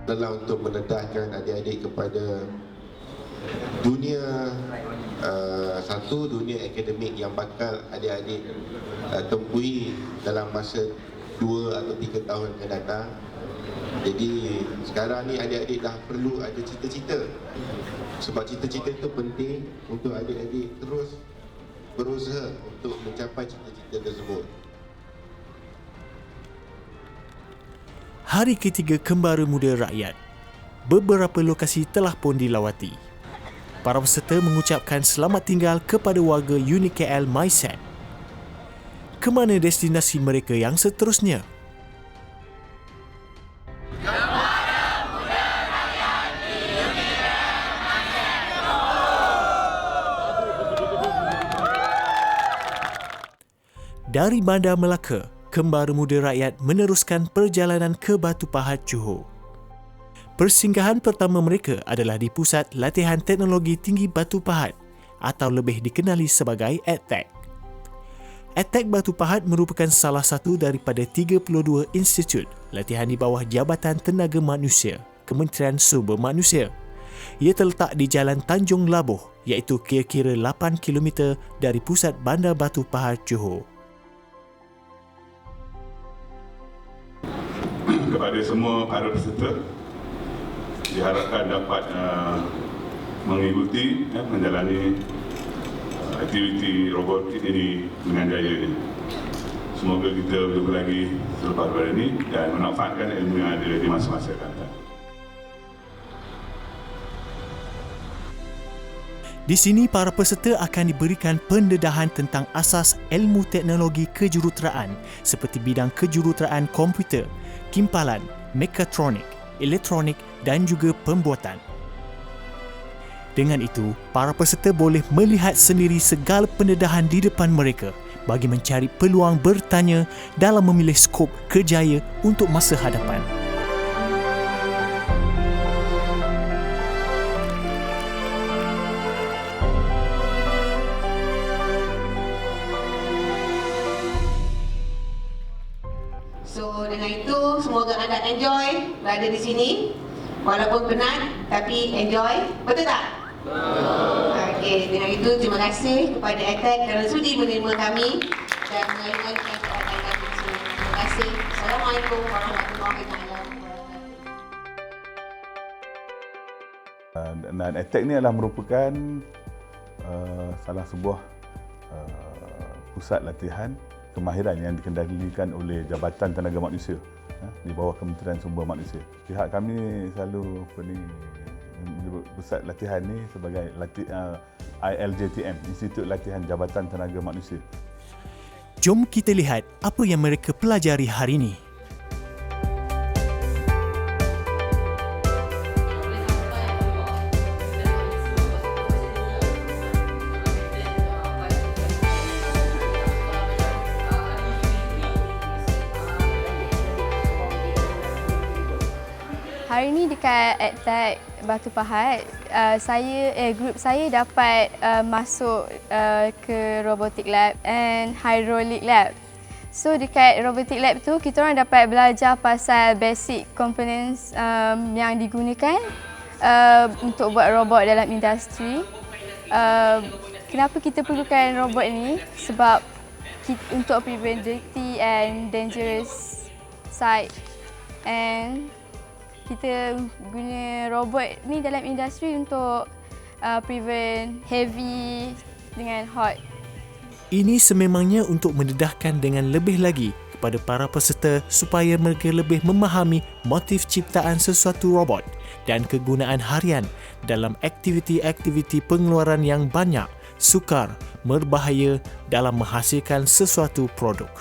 adalah untuk mendedahkan adik-adik kepada dunia satu dunia akademik yang bakal adik-adik tempuhi dalam masa 2 atau 3 tahun yang datang. Jadi sekarang ni adik-adik dah perlu ada cita-cita, sebab cita-cita itu penting untuk adik-adik terus berusaha untuk mencapai cita-cita tersebut. Hari ketiga Kembara Muda Rakyat, beberapa lokasi telah pun dilawati. Para peserta mengucapkan selamat tinggal kepada warga unit KL MySat. Ke mana destinasi mereka yang seterusnya? Dari Bandar Melaka, Kembara Muda Rakyat meneruskan perjalanan ke Batu Pahat, Johor. Persinggahan pertama mereka adalah di Pusat Latihan Teknologi Tinggi Batu Pahat atau lebih dikenali sebagai EdTech. EdTech Batu Pahat merupakan salah satu daripada 32 institut latihan di bawah Jabatan Tenaga Manusia, Kementerian Sumber Manusia. Ia terletak di Jalan Tanjung Labuh, iaitu kira-kira 8 km dari pusat Bandar Batu Pahat, Johor. Kepada semua para peserta, diharapkan dapat mengikuti menjalani aktiviti robotik ini dengan jaya ini. Semoga kita berjumpa lagi selepas pada ini dan memanfaatkan ilmu yang ada di masa-masa akan datang. Di sini, para peserta akan diberikan pendedahan tentang asas ilmu teknologi kejuruteraan seperti bidang kejuruteraan komputer, kimpalan, mekatronik, elektronik dan juga pembuatan. Dengan itu, para peserta boleh melihat sendiri segala pendedahan di depan mereka bagi mencari peluang bertanya dalam memilih skop kerjaya untuk masa hadapan. So dengan itu semoga anda enjoy berada di sini. Walaupun penat tapi enjoy. Betul tak? Okey, dengan itu terima kasih kepada EdTech kerana sudi menerima kami dan menerima kesempatan kami di sini. Terima kasih. Assalamualaikum warahmatullahi wabarakatuh. Dan EdTech ni adalah merupakan salah sebuah pusat latihan kemahiran yang dikendalikan oleh Jabatan Tenaga Manusia di bawah Kementerian Sumber Manusia. Pihak kami selalu menyebut pusat latihan ni sebagai ILJTM, Institut Latihan Jabatan Tenaga Manusia. Jom kita lihat apa yang mereka pelajari hari ini. Hari ini dekat EdTech Batu Pahat, grup saya dapat masuk ke Robotic Lab and Hydraulic Lab. So dekat Robotic Lab tu kita orang dapat belajar pasal basic components yang digunakan untuk buat robot dalam industri. Kenapa kita perlukan robot ni? Sebab untuk prevent dirty and dangerous site, and kita guna robot ni dalam industri untuk prevent heavy dengan hot. Ini sememangnya untuk mendedahkan dengan lebih lagi kepada para peserta supaya mereka lebih memahami motif ciptaan sesuatu robot dan kegunaan harian dalam aktiviti-aktiviti pengeluaran yang banyak, sukar, berbahaya dalam menghasilkan sesuatu produk.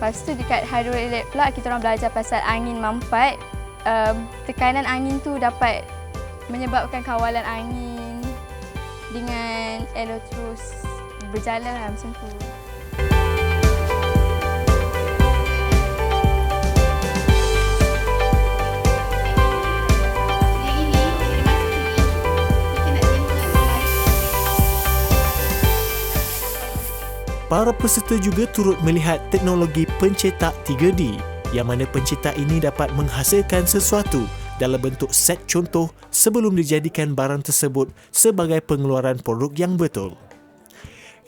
Lepas tu dekat Hydraulic Lab pula kita orang belajar pasal angin mampat. Tekanan angin tu dapat menyebabkan kawalan angin dengan elok terus berjalan macam tu. Para peserta juga turut melihat teknologi pencetak 3D yang mana pencetak ini dapat menghasilkan sesuatu dalam bentuk set contoh sebelum dijadikan barang tersebut sebagai pengeluaran produk yang betul.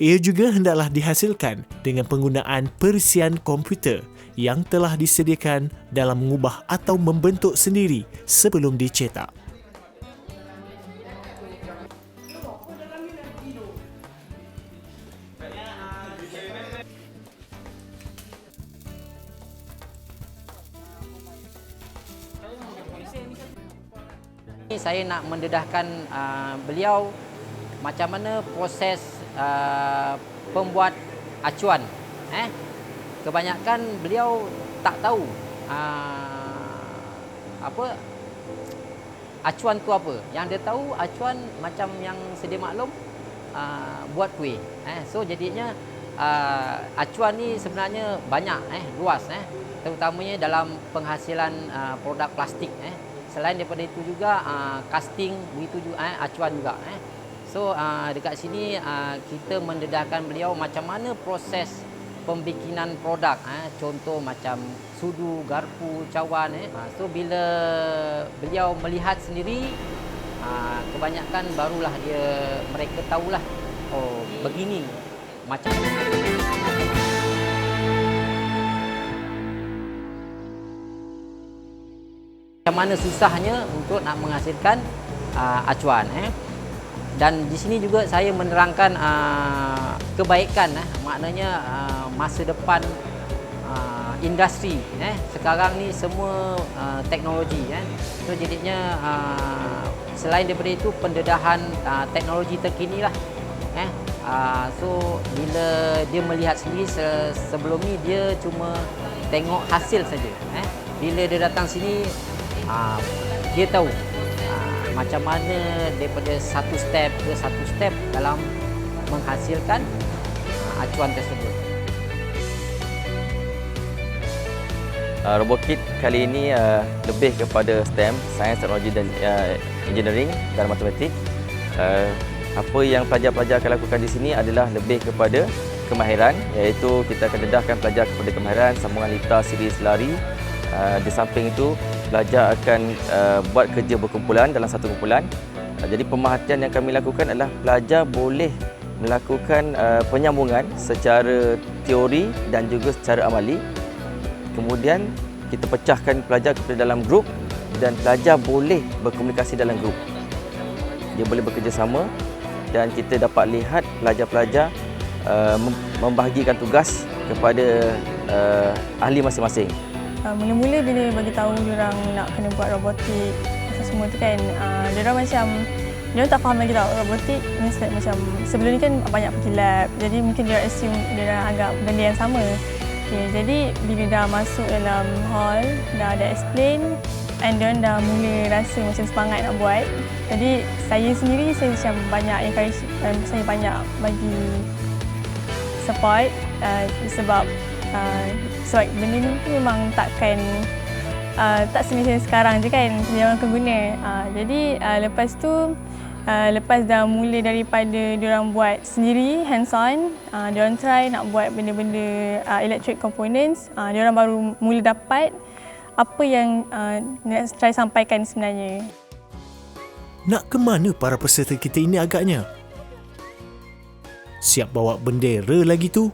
Ia juga hendaklah dihasilkan dengan penggunaan perisian komputer yang telah disediakan dalam mengubah atau membentuk sendiri sebelum dicetak. Saya nak mendedahkan beliau macam mana proses pembuat acuan. Kebanyakan beliau tak tahu acuan tu apa. Yang dia tahu acuan macam yang sedia maklum buat kuih. So jadinya acuan ni sebenarnya banyak, luas, terutamanya dalam penghasilan produk plastik. Selain daripada itu juga casting begitu juga, acuan juga. So dekat sini kita mendedahkan beliau macam mana proses pembikinan produk, contoh macam sudu, garpu, cawan. So bila beliau melihat sendiri, kebanyakan barulah mereka tahulah, oh begini macam mana susahnya untuk nak menghasilkan acuan. Dan di sini juga saya menerangkan kebaikan, maknanya masa depan industri. Sekarang ni semua teknologi. So jadinya selain daripada itu pendedahan teknologi terkini lah. So bila dia melihat sendiri, sebelum ni dia cuma tengok hasil saja. Bila dia datang sini, dia tahu macam mana daripada satu step ke satu step dalam menghasilkan acuan tersebut. RoboKit kali ini lebih kepada STEM, Sains, Teknologi dan Engineering dan Matematik. Apa yang pelajar-pelajar akan lakukan di sini adalah lebih kepada kemahiran, iaitu kita akan dedahkan pelajar kepada kemahiran sambungan litar, series, lari. Di samping itu, pelajar akan buat kerja berkumpulan dalam satu kumpulan. Jadi pemerhatian yang kami lakukan adalah pelajar boleh melakukan penyambungan secara teori dan juga secara amali. Kemudian kita pecahkan pelajar kepada dalam grup dan pelajar boleh berkomunikasi dalam grup. Dia boleh bekerjasama dan kita dapat lihat pelajar-pelajar membahagikan tugas kepada ahli masing-masing. Mula-mula bila bagi tahu diorang nak kena buat robotik semua tu kan, diorang tak faham lagi tau robotik means like macam sebelum ni kan banyak pergi lab, jadi mungkin diorang assume diorang anggap benda yang sama. Jadi bila dah masuk dalam hall, dah ada explain and diorang dah mula rasa macam semangat nak buat. Jadi saya sendiri saya macam banyak encourage, saya banyak bagi support sebab benda ni memang tak semestinya sekarang je kan dia orang akan guna. Jadi lepas tu lepas dah mula daripada diorang buat sendiri hands on, diorang try nak buat benda-benda electric components, diorang baru mula dapat apa yang nak try sampaikan sebenarnya. Nak ke mana para peserta kita ini agaknya? Siap bawa bendera lagi tu?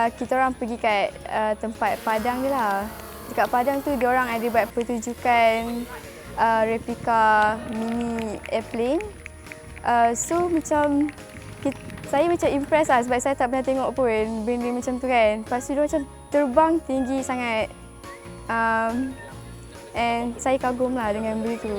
Kita orang pergi kat tempat padang je lah. Dekat padang tu diorang ada buat pertunjukan replika mini airplane. So macam saya macam impress lah sebab saya tak pernah tengok pun benda macam tu kan. Lepas tu dia macam terbang tinggi sangat. And saya kagum lah dengan benda tu.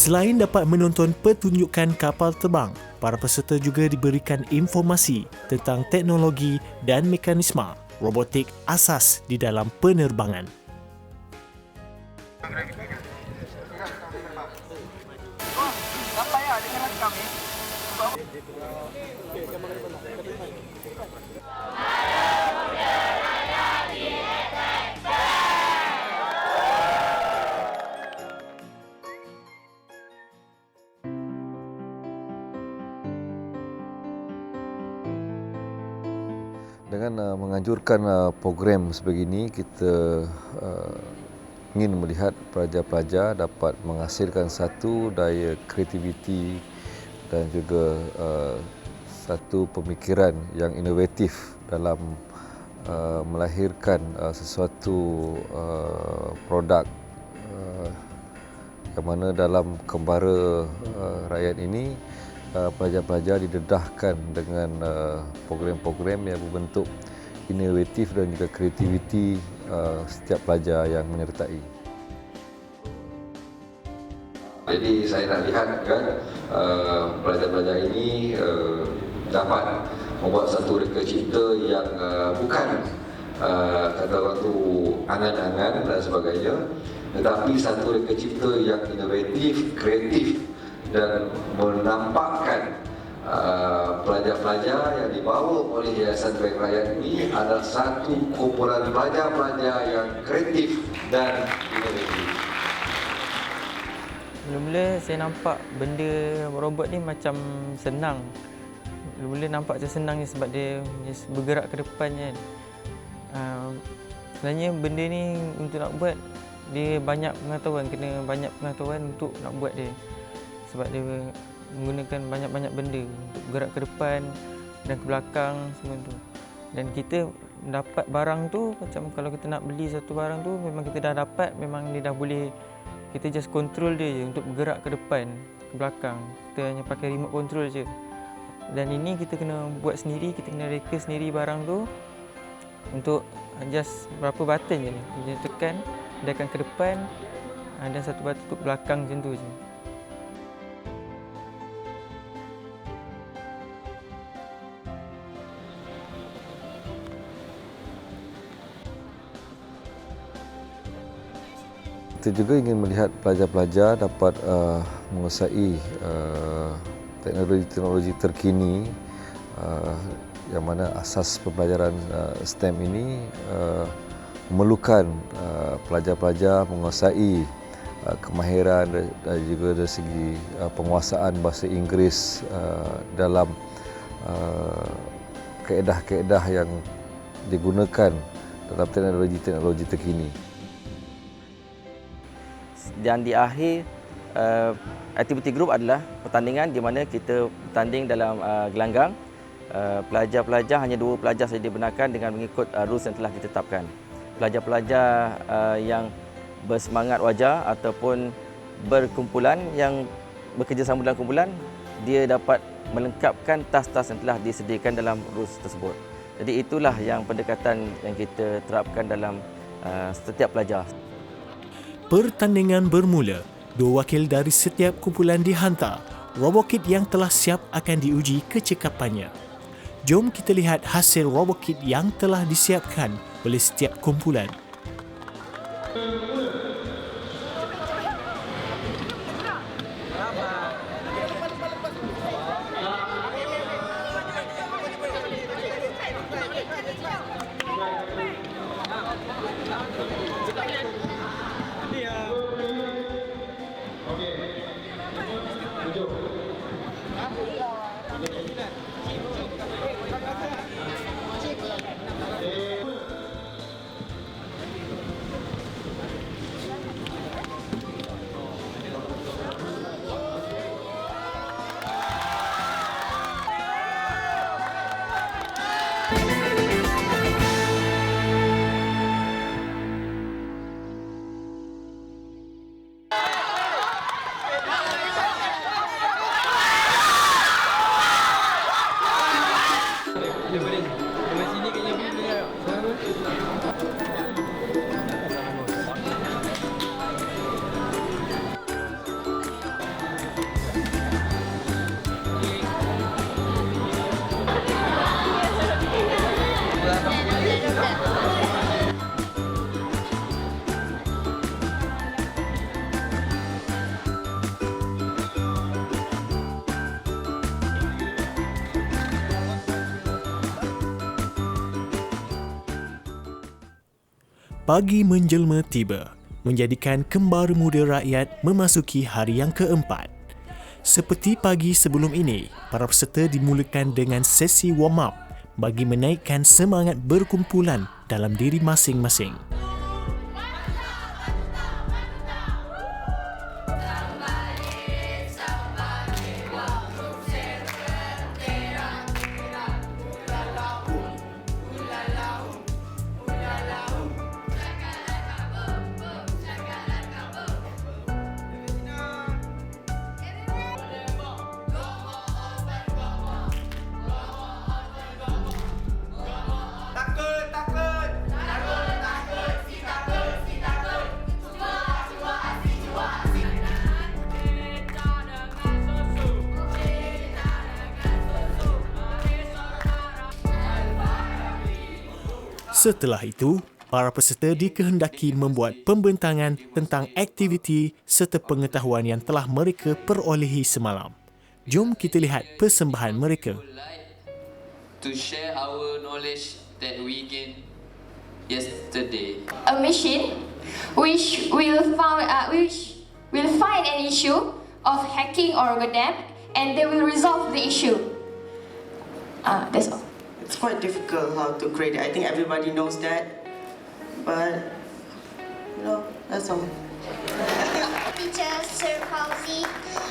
Selain dapat menonton pertunjukan kapal terbang, para peserta juga diberikan informasi tentang teknologi dan mekanisme robotik asas di dalam penerbangan. Dengan menganjurkan program sebegini, kita ingin melihat pelajar-pelajar dapat menghasilkan satu daya kreativiti dan juga satu pemikiran yang inovatif dalam melahirkan sesuatu produk yang mana dalam kembara rakyat ini pelajar-pelajar didedahkan dengan program-program yang berbentuk inovatif dan juga kreativiti setiap pelajar yang menyertai. Jadi saya nak lihat kan pelajar-pelajar ini dapat membuat satu reka cipta yang bukan kata orang tu angan-angan dan sebagainya, tetapi satu reka cipta yang inovatif, kreatif dan menampakkan pelajar-pelajar yang dibawa oleh Yayasan Bank Rakyat ini adalah satu kumpulan pelajar-pelajar yang kreatif dan inovatif. Mula-mula saya nampak benda robot ni macam senang. Mula-mula nampak macam senang ni sebab dia bergerak ke depan kan. Sebenarnya benda ni untuk nak buat dia banyak pengetahuan, kena banyak pengetahuan untuk nak buat dia. Sebab dia menggunakan banyak-banyak benda untuk bergerak ke depan dan ke belakang semua tu. Dan kita dapat barang tu, macam kalau kita nak beli satu barang tu, memang kita dah dapat, memang dia dah boleh, kita just control dia je untuk bergerak ke depan, ke belakang. Kita hanya pakai remote control je. Dan ini kita kena buat sendiri, kita kena reka sendiri barang tu untuk just berapa button je ni. Dia tekan, dia akan ke depan dan satu button tu ke belakang macam tu je. Kita juga ingin melihat pelajar-pelajar dapat menguasai teknologi-teknologi terkini yang mana asas pembelajaran STEM ini memerlukan pelajar-pelajar menguasai kemahiran dan juga dari segi penguasaan bahasa Inggeris dalam kaedah-kaedah yang digunakan dalam teknologi-teknologi terkini. Dan di akhir aktiviti grup adalah pertandingan di mana kita bertanding dalam gelanggang. Pelajar-pelajar, hanya 2 pelajar saja dibenarkan dengan mengikut rules yang telah ditetapkan. Pelajar-pelajar yang bersemangat wajar ataupun berkumpulan yang bekerjasama dalam kumpulan, dia dapat melengkapkan tas-tas yang telah disediakan dalam rules tersebut. Jadi itulah yang pendekatan yang kita terapkan dalam setiap pelajar. Pertandingan bermula, 2 wakil dari setiap kumpulan dihantar. Robokit yang telah siap akan diuji kecekapannya. Jom kita lihat hasil robokit yang telah disiapkan oleh setiap kumpulan. Pagi menjelma tiba, menjadikan kembara muda rakyat memasuki hari yang keempat. Seperti pagi sebelum ini, para peserta dimulakan dengan sesi warm-up bagi menaikkan semangat berkumpulan dalam diri masing-masing. Setelah itu, para peserta dikehendaki membuat pembentangan tentang aktiviti serta pengetahuan yang telah mereka perolehi semalam. Jom kita lihat persembahan mereka. To share our knowledge that we gained yesterday. A machine which will find an issue of hacking or Godam, and they will resolve the issue. That's all. It's quite difficult how to create it. I think everybody knows that, but that's all. Teacher Sir Fauzi,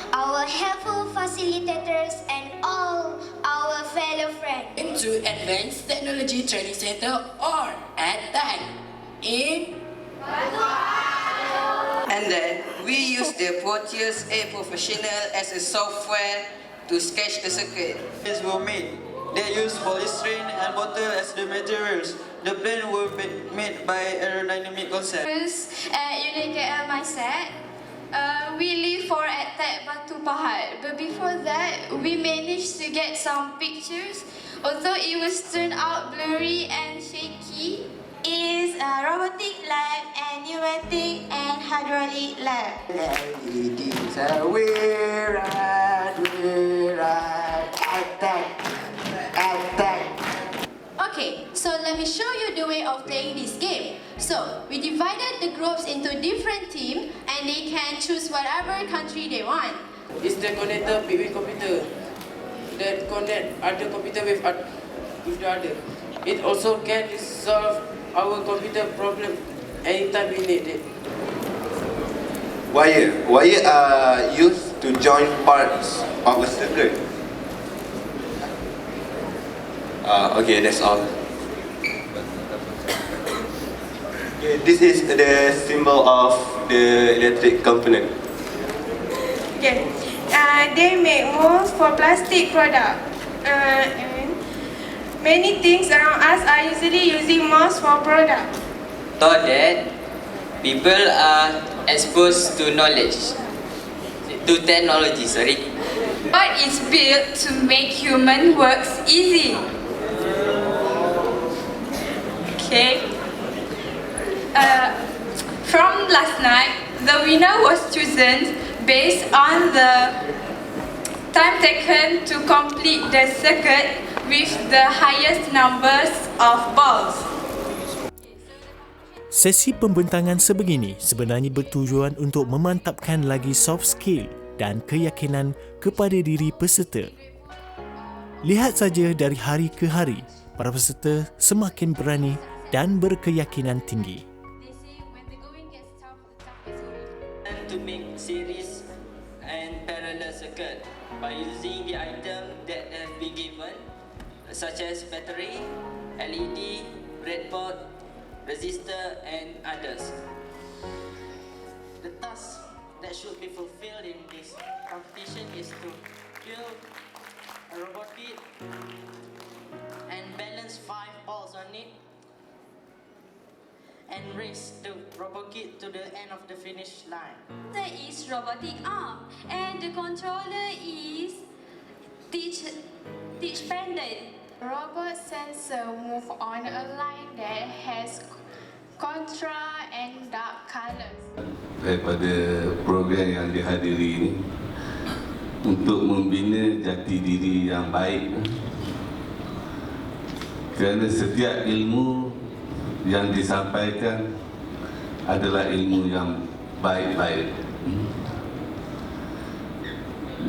our helpful facilitators, and all our fellow friends. Into Advanced Technology Training Center or ADTAC in And then we use the Proteus A Professional as a software to sketch the circuit. These were made. They use polystyrene and bottle as the materials. The plane were made by aerodynamic concept. At UniKL Mindset, we live for ADTAC Batu Pahat. But before that, we managed to get some pictures. Although it was turned out blurry and shaky, is a robotic lab and pneumatic and hydraulic lab. LEDs are we're at ADTAC. Okay, so let me show you the way of playing this game. So, we divided the groups into different teams and they can choose whatever country they want. It's the connector between computer that connect other computer with the other. It also can solve our computer problem anytime we need it. Wire are used to join parts of a circuit. Okay, that's all. Okay, this is the symbol of the electric component. Okay, they make molds for plastic product. And many things around us are usually using molds for product. Thought that people are exposed to knowledge, to technology, What is built to make human works easy? Okay. From last night, the winner was chosen based on the time taken to complete the circuit with the highest numbers of balls. Sesi pembentangan sebegini sebenarnya bertujuan untuk memantapkan lagi soft skill dan keyakinan kepada diri peserta. Lihat saja dari hari ke hari, para peserta semakin berani dan berkeyakinan tinggi. to make series and parallel circuit by using the item that have been given, such as battery, LED, breadboard, resistor, and others. The task that should be fulfilled in this competition is to build a robot and balance 5 balls on it and race the robot kit to the end of the finish line. There is robotic arm and the controller is teach pendant. Robot sensor move on a line that has contra and dark colors. Daripada program yang dihadiri ini untuk membina jati diri yang baik, kerana setiap ilmu yang disampaikan adalah ilmu yang baik-baik.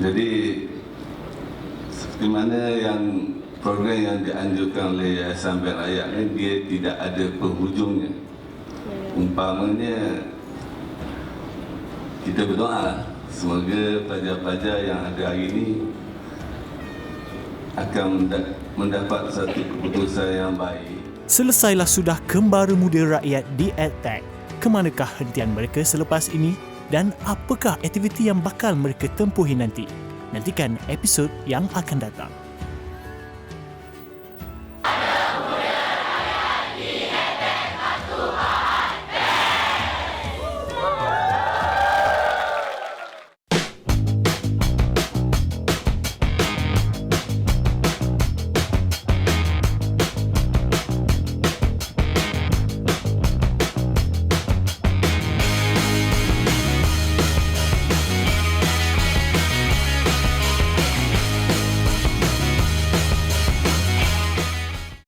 Jadi seperti mana yang program yang dianjurkan oleh Yayasan Bank Rakyat ni, dia tidak ada penghujungnya. Umpamanya kita berdoa semoga pelajar-pelajar yang ada hari ini akan mendapat satu keputusan yang baik. Selesailah sudah Kembara Muda Rakyat di EdTech. Kemanakah hentian mereka selepas ini dan apakah aktiviti yang bakal mereka tempuhi nanti? Nantikan episod yang akan datang.